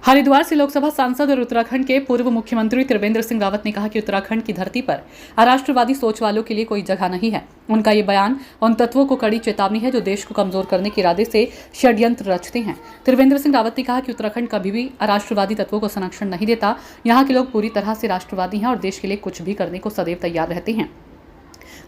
हरिद्वार से लोकसभा सांसद और उत्तराखंड के पूर्व मुख्यमंत्री त्रिवेंद्र सिंह रावत ने कहा कि उत्तराखंड की धरती पर अराष्ट्रवादी सोच वालों के लिए कोई जगह नहीं है। उनका ये बयान उन तत्वों को कड़ी चेतावनी है जो देश को कमजोर करने के इरादे से षड्यंत्र रचते हैं। त्रिवेंद्र सिंह रावत ने कहा कि उत्तराखंड कभी भी अराष्ट्रवादी तत्वों को संरक्षण नहीं देता। यहाँ के लोग पूरी तरह से राष्ट्रवादी हैं और देश के लिए कुछ भी करने को सदैव तैयार रहते हैं।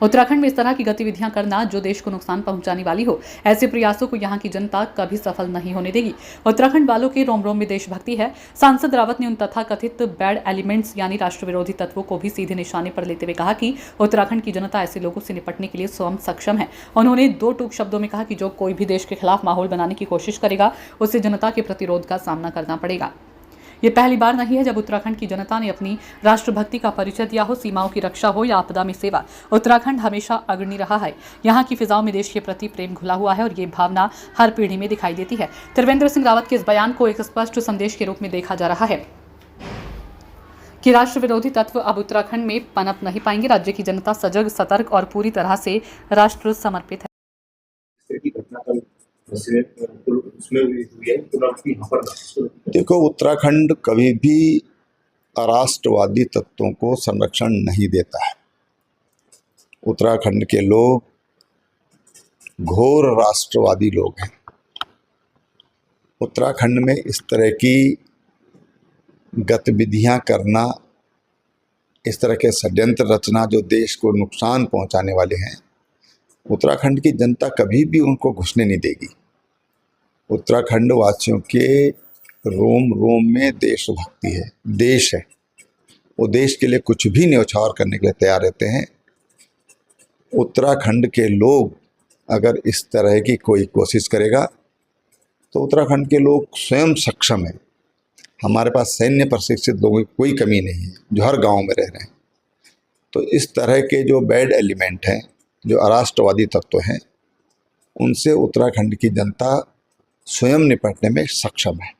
उत्तराखंड में इस तरह की गतिविधियां करना जो देश को नुकसान पहुंचाने वाली हो, ऐसे प्रयासों को यहां की जनता कभी सफल नहीं होने देगी। उत्तराखंड वालों के रोम रोम में देशभक्ति है। सांसद रावत ने उन तथाकथित बैड एलिमेंट्स यानी राष्ट्र विरोधी तत्वों को भी सीधे निशाने पर लेते हुए कहा कि उत्तराखंड की जनता ऐसे लोगों से निपटने के लिए स्वयं सक्षम है। उन्होंने दो टूक शब्दों में कहा कि जो कोई भी देश के खिलाफ माहौल बनाने की कोशिश करेगा उसे जनता के प्रतिरोध का सामना करना पड़ेगा। ये पहली बार नहीं है जब उत्तराखंड की जनता ने अपनी राष्ट्रभक्ति का परिचय दिया हो। सीमाओं की रक्षा हो या आपदा में सेवा, उत्तराखंड हमेशा अग्रणी रहा है। यहाँ की फिजाओं में देश के प्रति प्रेम घुला हुआ है और ये भावना हर पीढ़ी में दिखाई देती है। त्रिवेंद्र सिंह रावत के इस बयान को एक स्पष्ट संदेश के रूप में देखा जा रहा है कि राष्ट्र विरोधी तत्व अब उत्तराखंड में पनप नहीं पाएंगे। राज्य की जनता सजग, सतर्क और पूरी तरह से राष्ट्र समर्पित है। देखो, उत्तराखंड कभी भी अराष्ट्रवादी तत्वों को संरक्षण नहीं देता है। उत्तराखंड के लोग घोर राष्ट्रवादी लोग हैं। उत्तराखंड में इस तरह की गतिविधियां करना, इस तरह के षड्यंत्र रचना जो देश को नुकसान पहुंचाने वाले हैं, उत्तराखंड की जनता कभी भी उनको घुसने नहीं देगी। उत्तराखंड वासियों के रोम रोम में देशभक्ति है, देश है। वो देश के लिए कुछ भी न्यौछावर करने के लिए तैयार रहते हैं। उत्तराखंड के लोग अगर इस तरह की कोई कोशिश करेगा तो उत्तराखंड के लोग स्वयं सक्षम हैं। हमारे पास सैन्य प्रशिक्षित लोगों की कोई कमी नहीं है जो हर गांव में रह रहे हैं। तो इस तरह के जो बैड एलिमेंट हैं, जो अराष्ट्रवादी तत्व हैं, उनसे उत्तराखंड की जनता स्वयं निपटने में सक्षम है।